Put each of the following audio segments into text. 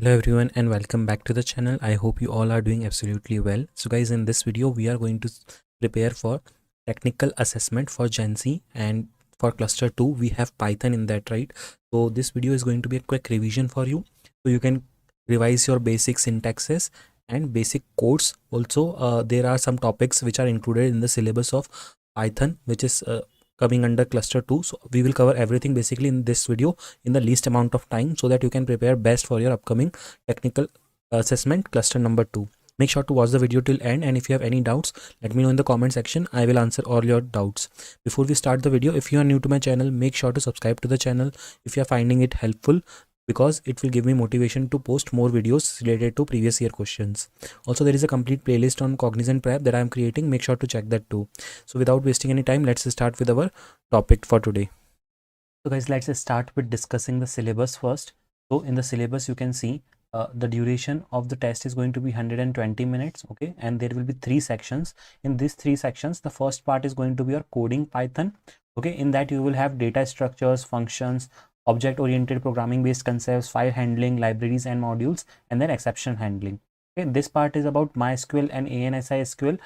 Hello everyone and welcome back to the channel. I hope you all are doing absolutely well. So guys, in this video we are going to prepare for technical assessment for GenC, and for cluster 2 we have Python in that, right? So this video is going to be a quick revision for you so you can revise your basic syntaxes and basic codes. Also there are some topics which are included in the syllabus of Python which is coming under cluster 2. So we will cover everything basically in this video in the least amount of time so that you can prepare best for your upcoming technical assessment cluster number 2. Make sure to watch the video till end, and if you have any doubts, let me know in the comment section. I will answer all your doubts. Before we start the video, if you are new to my channel, make sure to subscribe to the channel if you are finding it helpful, because it will give me motivation to post more videos related to previous year questions. Also, there is a complete playlist on Cognizant Prep that I am creating. Make sure to check that too. So without wasting any time, let's start with our topic for today. So guys, let's start with discussing the syllabus first. So in the syllabus you can see the duration of the test is going to be 120 minutes, okay, and there will be 3 sections. In these 3 sections, the first part is going to be your coding Python, okay. In that you will have data structures, functions, object oriented programming based concepts, file handling, libraries and modules, and then exception handling. Okay, this part is about MySQL and ANSI SQL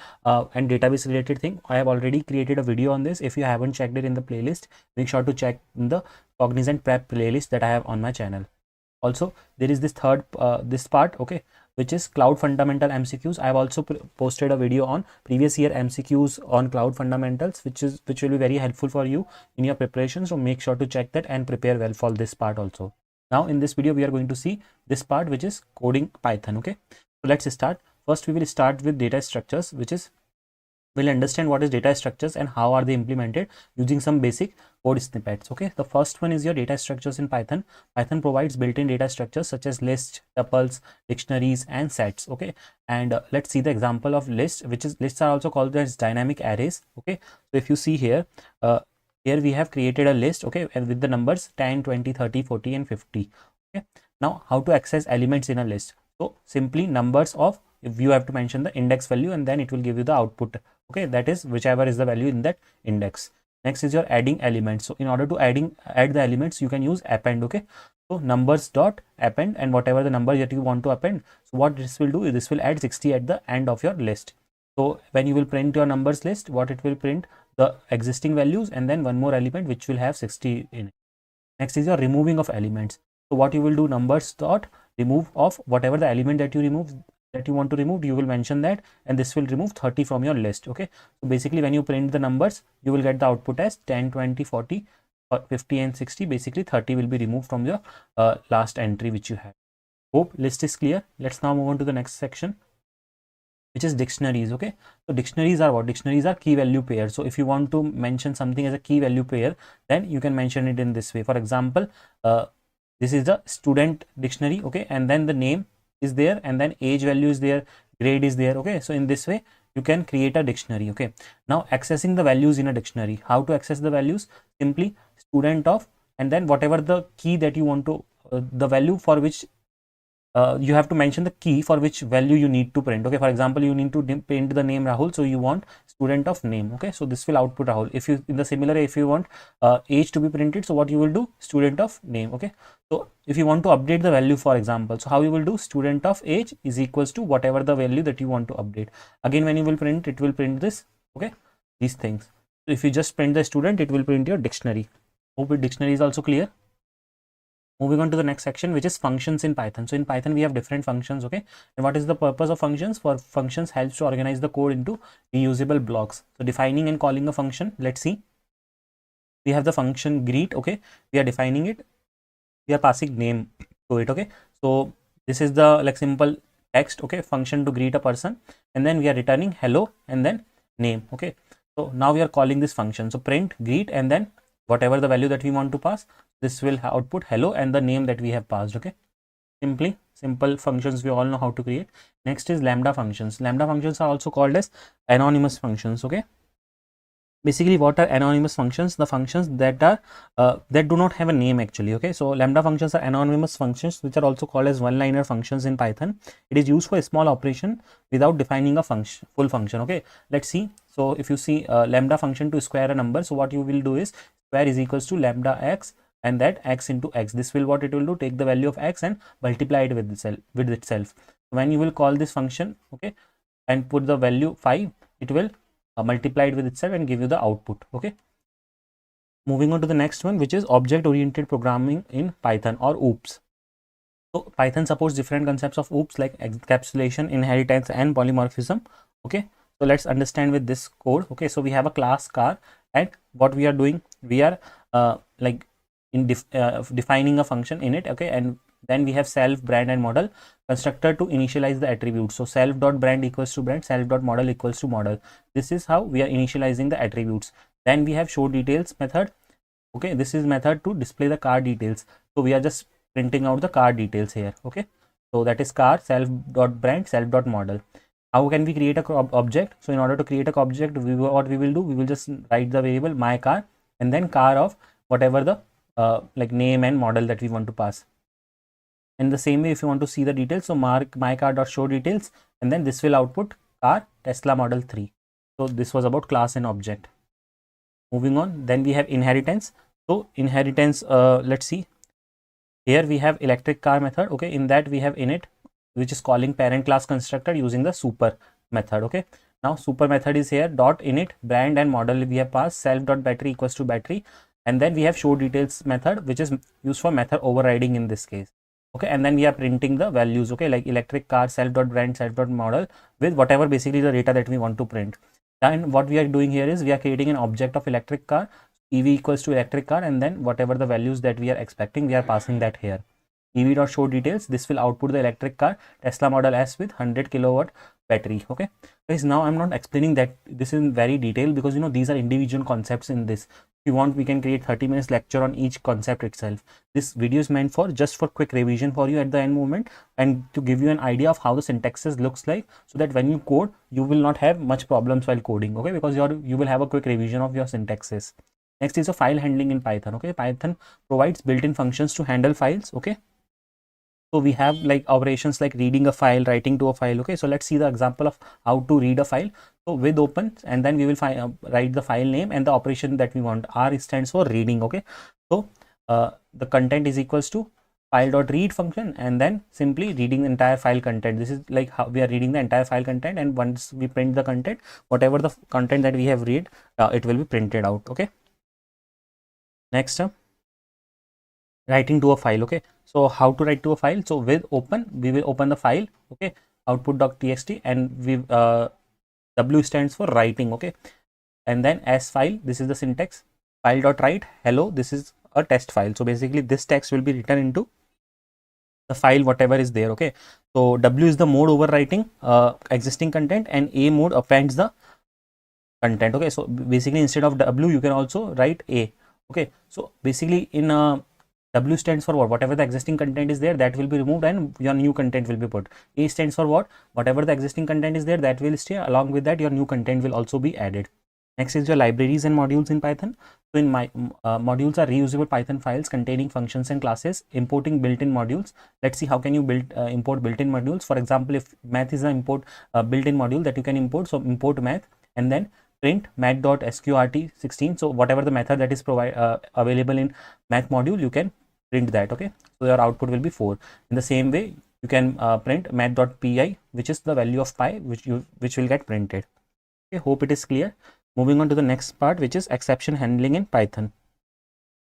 and database related thing. I have already created a video on this. If you haven't checked it in the playlist, make sure to check in the Cognizant Prep playlist that I have on my channel. Also, there is this this part, okay, which is cloud fundamental MCQs. I have also posted a video on previous year MCQs on cloud fundamentals, which will be very helpful for you in your preparation. So make sure to check that and prepare well for this part also. Now in this video we are going to see this part, which is coding Python, okay. So let's start. First we will start with data structures, which is we'll understand what is data structures and how are they implemented using some basic code snippets, okay. The first one is your data structures in Python. Python provides built-in data structures such as lists, tuples, dictionaries and sets, okay. And let's see the example of lists, which is lists are also called as dynamic arrays, okay. So if you see here, here we have created a list, okay, and with the numbers 10, 20, 30, 40 and 50, okay. Now how to access elements in a list? So simply numbers of, if you have to mention the index value and then it will give you the output, okay, that is whichever is the value in that index. Next is your adding elements. So in order to add the elements, you can use append, okay. So numbers dot append, and whatever the number that you want to append, so what this will do is this will add 60 at the end of your list. So when you will print your numbers list, what it will print, the existing values and then one more element which will have 60 in it. Next is your removing of elements. So what you will do, numbers dot remove of whatever the element that you want to remove, you will mention that, and this will remove 30 from your list, okay. So basically when you print the numbers, you will get the output as 10, 20, 40, 50 and 60. Basically 30 will be removed from your last entry which you have. Hope list is clear. Let's now move on to the next section, which is dictionaries, okay. So dictionaries are what? Dictionaries are key value pair. So if you want to mention something as a key value pair, then you can mention it in this way. For example, this is the student dictionary, okay, and then the name is there and then age value is there, grade is there, okay. So in this way you can create a dictionary, okay. Now accessing the values in a dictionary, how to access the values? Simply student of, and then whatever the key that you want to the value for which you have to mention the key for which value you need to print, okay. For example, you need to print the name Rahul, so you want student of name, okay. So this will output Rahul. If you, in the similar, if you want age to be printed, so what you will do, student of name, okay. So if you want to update the value, for example, so how you will do, student of age is equals to whatever the value that you want to update. Again, when you will print, it will print this, okay, these things. So if you just print the student, it will print your dictionary. Hope the dictionary is also clear. Moving on to the next section, which is functions in Python. So in Python we have different functions, okay. And what is the purpose of functions? For functions helps to organize the code into reusable blocks. So defining and calling a function, let's see. We have the function greet, okay. We are defining it, we are passing name to it, okay. So this is the like simple text, okay, function to greet a person, and then we are returning hello and then name, okay. So now we are calling this function. So print greet and then whatever the value that we want to pass, this will output hello and the name that we have passed, okay. Simple functions we all know how to create. Next is lambda functions. Lambda functions are also called as anonymous functions, okay. Basically, what are anonymous functions? The functions that are that do not have a name actually, okay. So lambda functions are anonymous functions which are also called as one-liner functions in Python. It is used for a small operation without defining a function, full function, okay. Let's see. So if you see lambda function to square a number, so what you will do is square is equals to lambda x, and that x into x. This will what it will do, take the value of x and multiply it with itself. When you will call this function, okay, and put the value 5, it will multiply it with itself and give you the output. Okay, moving on to the next one, which is object oriented programming in Python, or OOPS. So Python supports different concepts of OOPS like encapsulation, inheritance and polymorphism. Okay, so let's understand with this code. Okay, so we have a class car, and what we are doing, we are defining a function in it. Okay, and then we have self, brand and model constructor to initialize the attributes. So self dot brand equals to brand, self dot model equals to model. This is how we are initializing the attributes. Then we have show details method. Okay, this is method to display the car details. So we are just printing out the car details here. Okay, so that is car, self dot brand, self dot model. How can we create a object? So in order to create a object, what we will do, we will just write the variable my car and then car of whatever the name and model that we want to pass. In the same way, if you want to see the details, so mark my car dot show details, and then this will output car Tesla model 3. So this was about class and object. Moving on, then we have inheritance. So inheritance, let's see. Here we have electric car method. Okay, in that we have init, which is calling parent class constructor using the super method. Okay, now super method is here, dot init brand and model we have passed, self dot battery equals to battery, and then we have show details method, which is used for method overriding in this case. Okay, and then we are printing the values. Okay, like electric car, self dot brand, self dot model, with whatever basically the data that we want to print. And what we are doing here is we are creating an object of electric car, EV equals to electric car, and then whatever the values that we are expecting, we are passing that here. EV dot show details, this will output the electric car Tesla model S with 100 kilowatt battery. Okay guys, now I'm not explaining that this in very detail, because you know these are individual concepts in this. If you want, we can create 30 minutes lecture on each concept itself. This video is meant for just for quick revision for you at the end moment, and to give you an idea of how the syntaxes looks like, so that when you code, you will not have much problems while coding. Okay, because you will have a quick revision of your syntaxes. Next is a file handling in Python. Okay, Python provides built-in functions to handle files. Okay, so we have like operations like reading a file, writing to a file. Okay, so let's see the example of how to read a file. So with open, and then we will write the file name and the operation that we want. R stands for reading. Okay, so the content is equals to file.read function, and then simply reading the entire file content. This is like how we are reading the entire file content, and once we print the content, whatever the content that we have read, it will be printed out. Okay, next writing to a file. Okay, so how to write to a file? So with open, we will open the file. Okay, output.txt, and we W stands for writing. Okay, and then as file, this is the syntax, file.write hello, this is a test file. So basically this text will be written into the file whatever is there. Okay, so W is the mode overwriting existing content, and A mode appends the content. Okay, so basically instead of W you can also write A. Okay, so basically in W stands for what? Whatever the existing content is there, that will be removed and your new content will be put. A stands for what? Whatever the existing content is there, that will stay. Along with that, your new content will also be added. Next is your libraries and modules in Python. So in my modules are reusable Python files containing functions and classes. Importing built-in modules. Let's see how can you import built-in modules. For example, if math is an import built-in module that you can import, so import math and then print math.sqrt16. So whatever the method that is available in math module, you can print that. Okay, so your output will be 4. In the same way, you can print math.pi, which is the value of pi, which will get printed. Okay, hope it is clear. Moving on to the next part, which is exception handling in Python.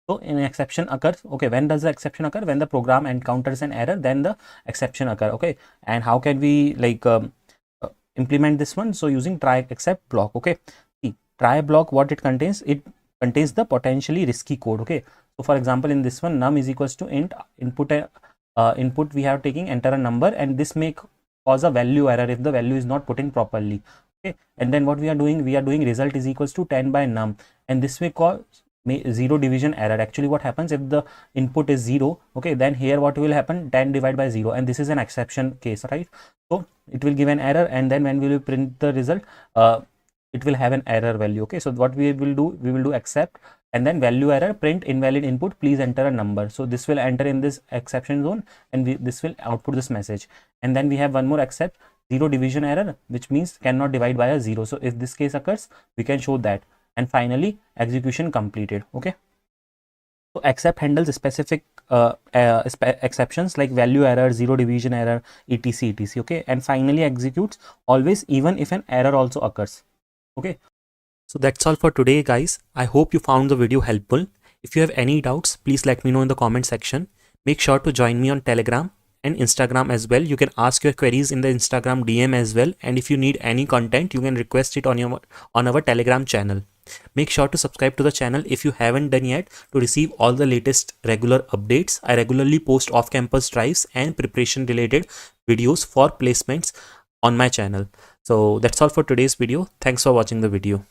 So an exception occurs. Okay, when does the exception occur? When the program encounters an error, then the exception occur. Okay, and how can we implement this one? So using try except block. Okay, see, try block, what it contains? It contains the potentially risky code. Okay, so for example, in this one, num is equals to int input we have taking enter a number, and this may cause a value error if the value is not put in properly. Okay, and then what we are doing result is equals to 10 by num, and this may cause zero division error. Actually what happens if the input is 0, okay, then here what will happen, 10 divided by 0, and this is an exception case, right? So it will give an error, and then when we will print the result, it will have an error value. Okay, so what we will do except, and then value error, print invalid input, please enter a number. So this will enter in this exception zone, and this will output this message. And then we have one more except, zero division error, which means cannot divide by a 0. So if this case occurs, we can show that. And finally execution completed. Okay, So except handles specific exceptions like value error, zero division error, etc. Okay, and finally executes always even if an error also occurs. Okay, so that's all for today, guys. I hope you found the video helpful. If you have any doubts, please let me know in the comment section. Make sure to join me on Telegram and Instagram as well. You can ask your queries in the Instagram DM as well. And if you need any content, you can request it on our Telegram channel. Make sure to subscribe to the channel if you haven't done yet to receive all the latest regular updates. I regularly post off-campus drives and preparation related videos for placements on my channel. So that's all for today's video. Thanks for watching the video.